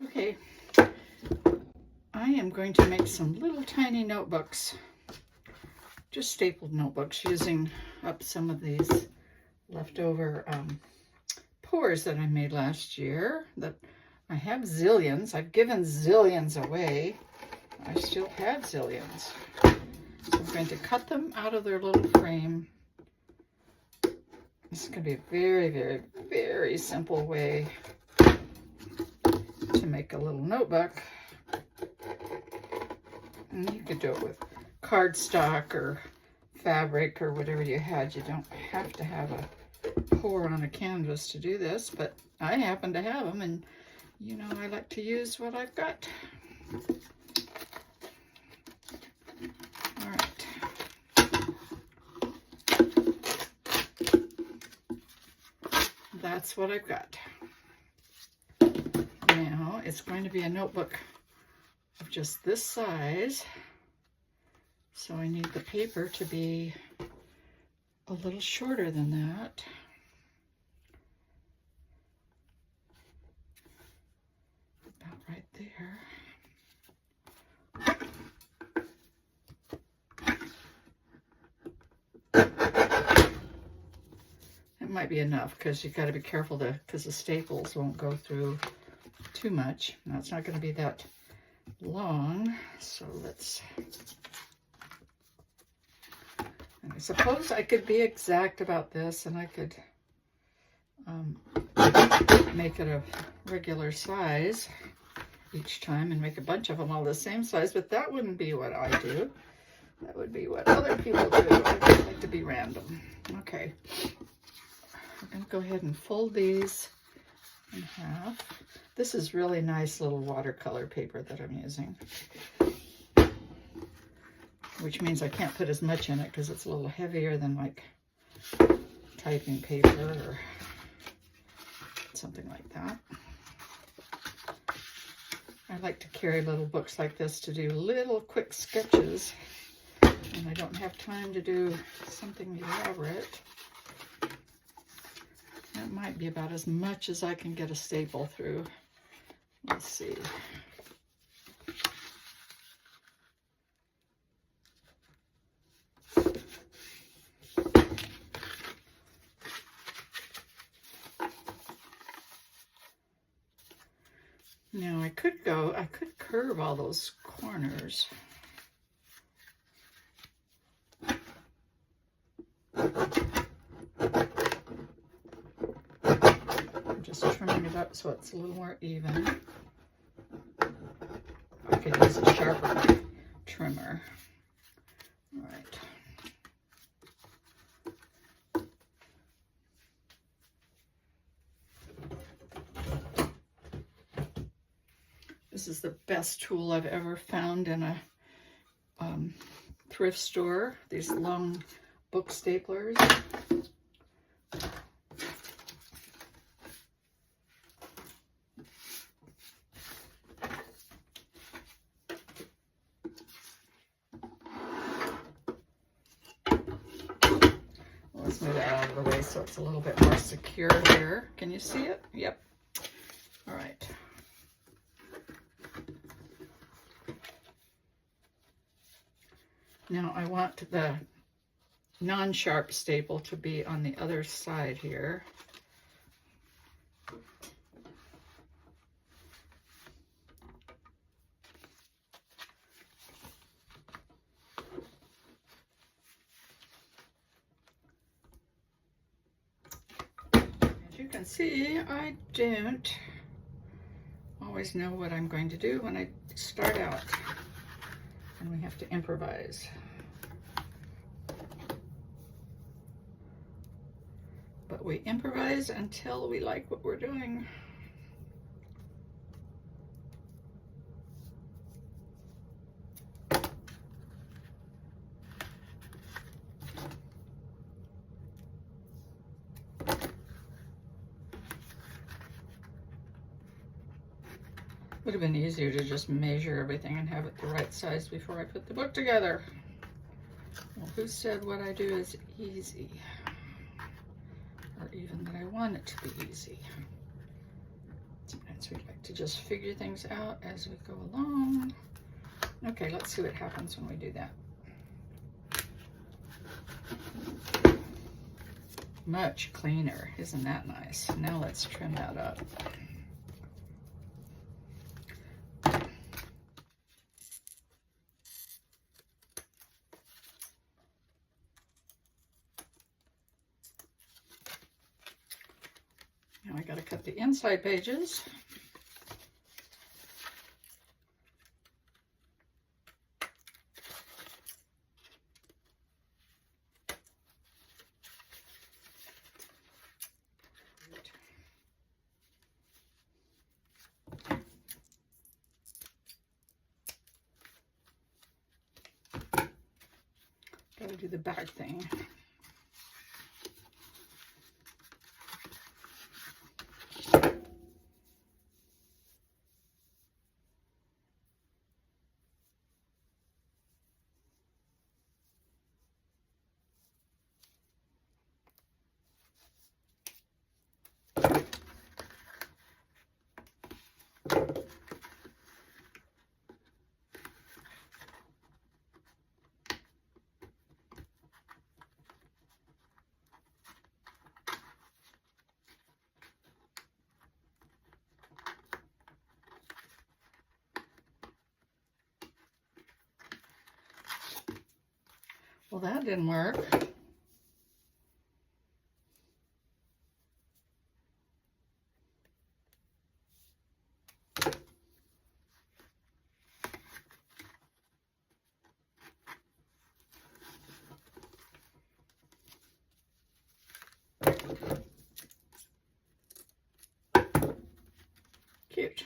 Okay, I am going to make some little tiny notebooks, just stapled notebooks, using up some of these leftover pours that I made last year. That I have zillions. I've given zillions away. I still have zillions. So I'm going to cut them out of their little frame. This is going to be a very, very, very simple way to make a little notebook. And you could do it with cardstock or fabric or whatever you had. You don't have to have a pour on a canvas to do this, but I happen to have them, and you know I like to use what I've got. All right. That's what I've got. Now it's going to be a notebook of just this size, so I need the paper to be a little shorter than that. About right there. It might be enough because you've got to be careful because the staples won't go through too much. Now it's not going to be that long, so let's, and I suppose I could be exact about this, and I could make it a regular size each time and make a bunch of them all the same size, but that wouldn't be what I do. That would be what other people do. I like to be random. Okay, I'm going to go ahead and fold these in half. This is really nice little watercolor paper that I'm using, which means I can't put as much in it because it's a little heavier than like typing paper or something like that. I like to carry little books like this to do little quick sketches when I don't have time to do something elaborate. That might be about as much as I can get a staple through. Let's see. Now I could curve all those corners. I'm just trimming it up so it's a little more even. I could use a sharper trimmer. All right. This is the best tool I've ever found in a thrift store, these long book staplers. Let's move it out of the way so it's a little bit more secure here. Can you see it? Yep. All right. Now I want the non-sharp staple to be on the other side here. As you can see, I don't always know what I'm going to do when I start out, and we have to improvise. But we improvise until we like what we're doing. Would have been easier to just measure everything and have it the right size before I put the book together. Well, who said what I do is easy? Or even that I want it to be easy. So we like to just figure things out as we go along. Okay, let's see what happens when we do that. Much cleaner, isn't that nice? Now let's trim that up. Now I got to cut the inside pages. Got to do the back thing. Well, that didn't work. Cute.